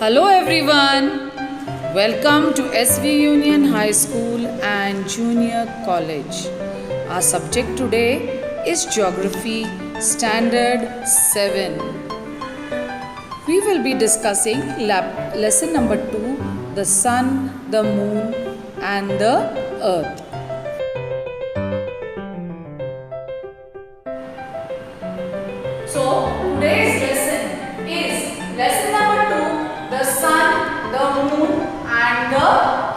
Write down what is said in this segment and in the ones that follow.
Hello everyone. Welcome to SV Union High School and Junior College. Our subject today is Geography Standard 7. We will be discussing lesson number 2, the sun, the moon and the earth. So today's lesson is lesson number 2, the sun, the moon and the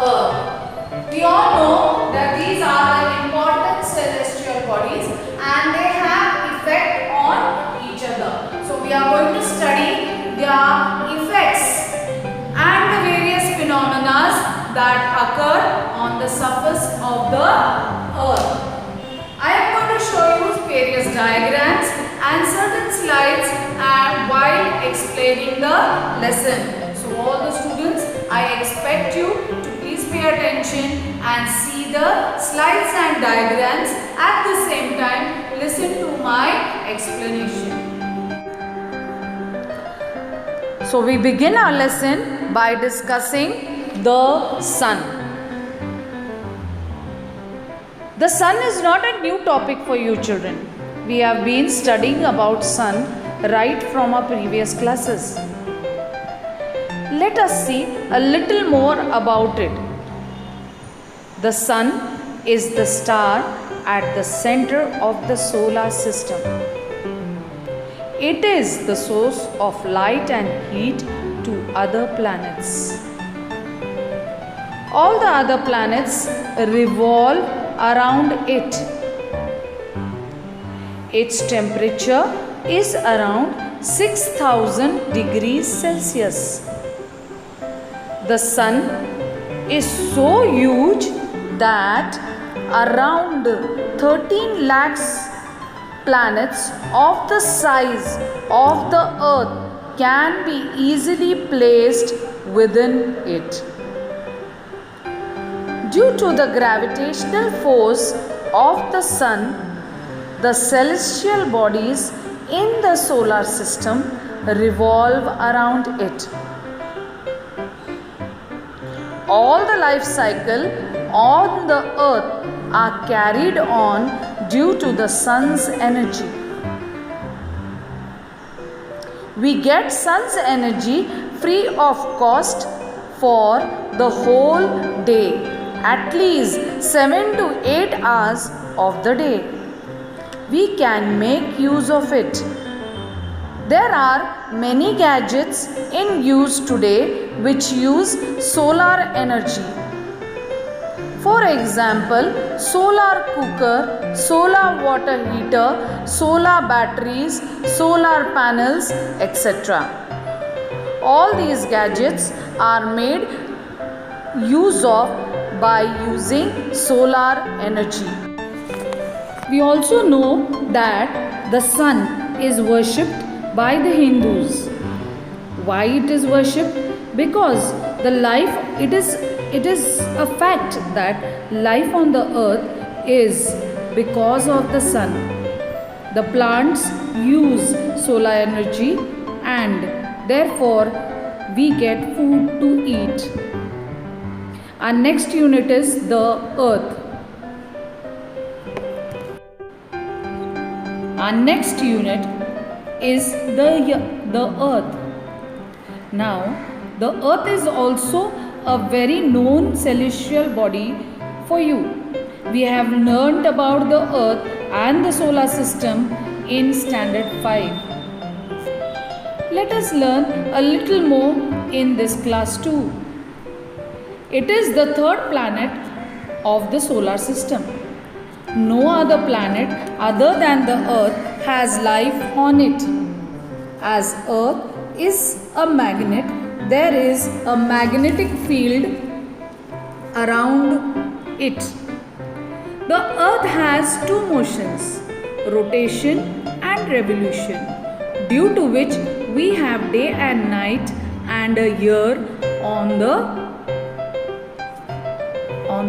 earth. We all know that these are the important celestial bodies and they have effect on each other. So we are going to study their effects and the various phenomena that occur on the surface of the earth. I am going to show you various diagrams and certain slides and while explaining the lesson. So all the students, I expect you to please pay attention and see the slides and diagrams. At the same time, listen to my explanation. So we begin our lesson by discussing the sun. The sun is not a new topic for you children. We have been studying about sun right from our previous classes. Let us see a little more about it. The sun is the star at the center of the solar system. It is the source of light and heat to other planets. All the other planets revolve around it. Its temperature is around 6000 degrees Celsius. The sun is so huge that around 13 lakhs planets of the size of the earth can be easily placed within it. Due to the gravitational force of the sun, the celestial bodies in the solar system revolve around it. All the life cycle on the earth are carried on due to the sun's energy. We get sun's energy free of cost for the whole day, at least 7 to 8 hours of the day. We can make use of it. There are many gadgets in use today which use solar energy. For example, solar cooker, solar water heater, solar batteries, solar panels, etc. All these gadgets are made use of by using solar energy. We also know that the sun is worshipped by the Hindus. Why it is worshipped? Because the life, it is a fact that life on the earth is because of the sun. The plants use solar energy and therefore we get food to eat. Our next unit is the earth. Our next unit is the earth. Now, the earth is also a very known celestial body for you. We have learnt about the earth and the solar system in standard 5. Let us learn a little more in this class too. It is the third planet of the solar system. No other planet other than the earth has life on it. As earth is a magnet, there is a magnetic field around it. The earth has two motions, rotation and revolution, due to which we have day and night and a year on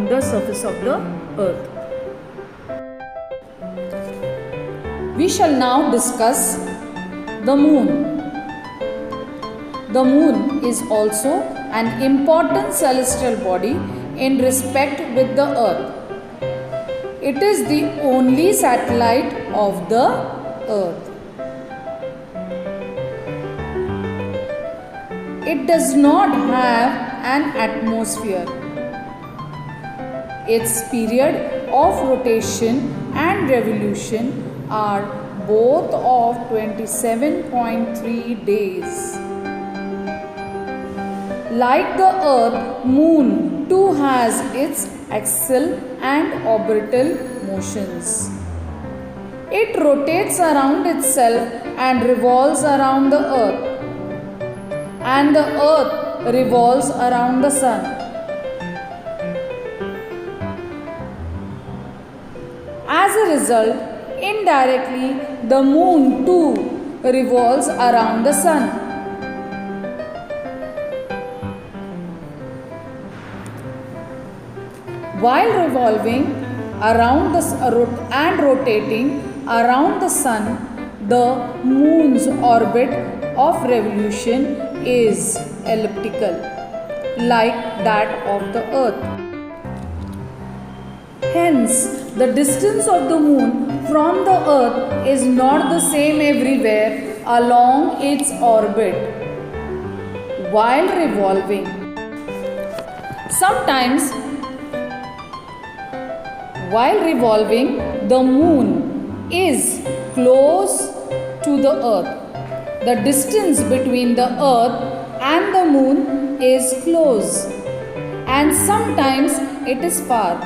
the surface of the earth. We shall now discuss the moon. The moon is also an important celestial body in respect with the earth. It is the only satellite of the earth. It does not have an atmosphere. Its period of rotation and revolution are both of 27.3 days. Like the earth, moon too has its axial and orbital motions. It rotates around itself and revolves around the earth. And the earth revolves around the sun. As a result, indirectly, the moon too revolves around the sun. While revolving around and rotating around the sun, the moon's orbit of revolution is elliptical, like that of the earth. Hence, the distance of the moon from the earth is not the same everywhere along its orbit while revolving. Sometimes, while revolving, the moon is close to the earth. The distance between the earth and the moon is close, and sometimes it is far.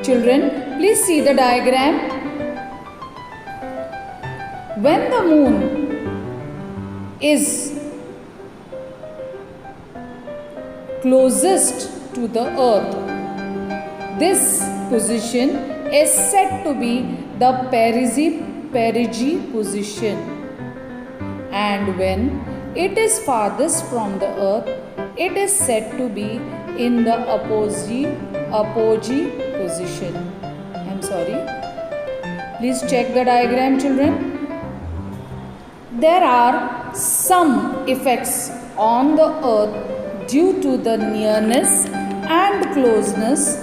Children, please see the diagram. When the moon is closest to the earth, this position is said to be the perigee position, and when it is farthest from the earth, it is said to be in the apogee position. Please check the diagram, children. There are some effects on the earth due to the nearness and closeness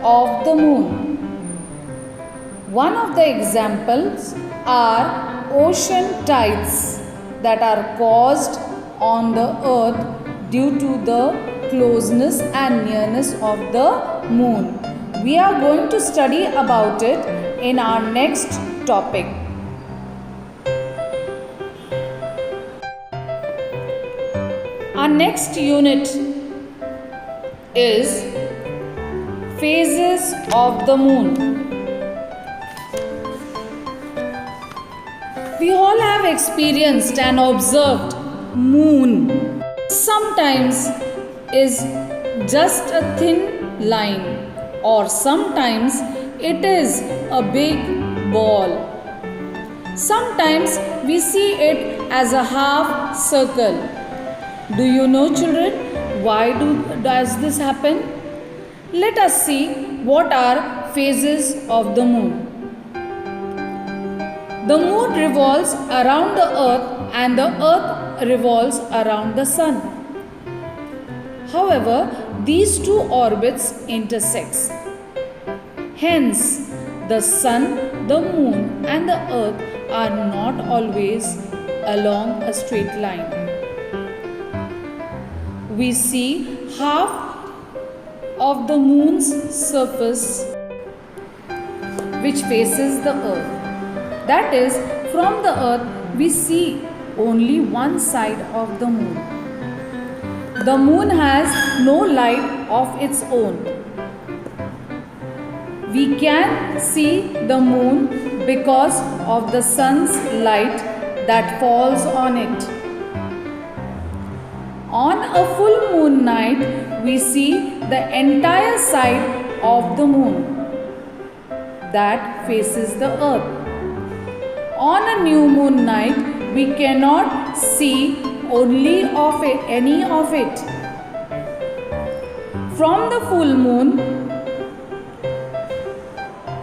of the moon. One of the examples are ocean tides that are caused on the earth due to the closeness and nearness of the moon. We are going to study about it in our next topic. Our next unit is phases of the moon. We all have experienced and observed moon. Sometimes is just a thin line, or sometimes it is a big ball. Sometimes we see it as a half circle. Do you know, children, why does this happen? Let us see what are phases of the moon. The moon revolves around the earth and the earth revolves around the sun. However, these two orbits intersect. Hence, the sun, the moon and the earth are not always along a straight line. We see half of the moon's surface which faces the earth. That is, from the earth we see only one side of the moon. The moon has no light of its own. We can see the moon because of the sun's light that falls on it. On a full moon night, we see the entire side of the moon that faces the earth. On a new moon night, we cannot see only of it, any of it. From the full moon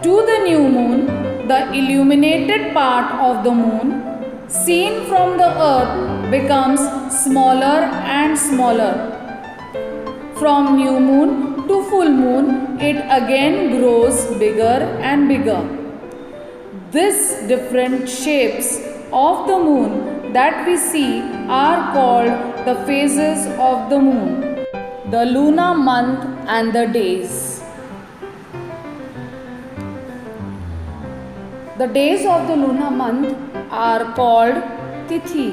to the new moon, the illuminated part of the moon seen from the earth becomes smaller and smaller. From new moon to full moon, it again grows bigger and bigger. These different shapes of the moon that we see are called the phases of the moon, the lunar month and the days. The days of the lunar month are called Tithi.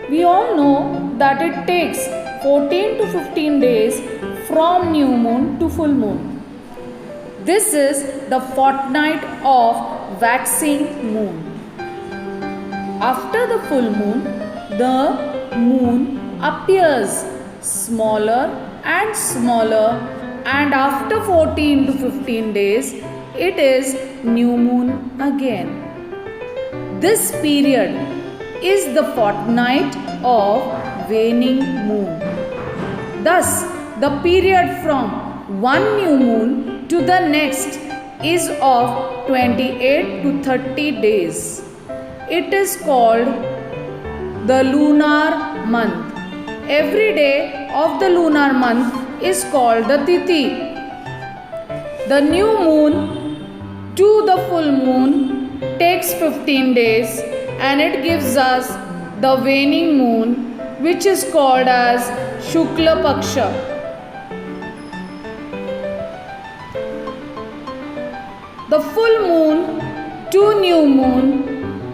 We all know that it takes 14 to 15 days from new moon to full moon. This is the fortnight of waxing moon. After the full moon, the moon appears smaller and smaller, and after 14 to 15 days, it is new moon again. This period is the fortnight of waning moon. Thus, the period from one new moon to the next is of 28 to 30 days. It is called the lunar month. Every day of the lunar month is called the Tithi. The new moon to the full moon takes 15 days, and it gives us the waning moon, which is called as Shukla Paksha. The full moon to new moon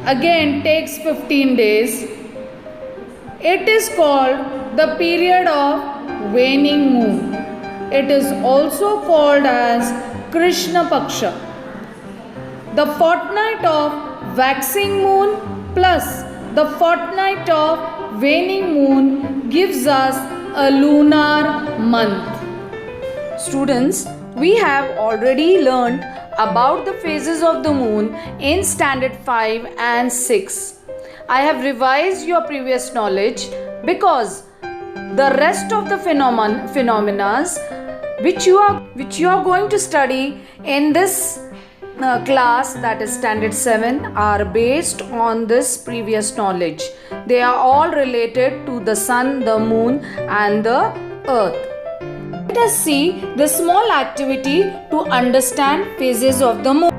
again takes 15 days. It is called the period of waning moon. It is also called as Krishna Paksha. The fortnight of waxing moon plus the fortnight of waning moon gives us a lunar month. Students, we have already learned about the phases of the moon in standard 5 and 6. I have revised your previous knowledge because the rest of the phenomena which you are going to study in this class, that is standard 7, are based on this previous knowledge. They are all related to the sun, the moon and the earth. Let us see the small activity to understand phases of the moon.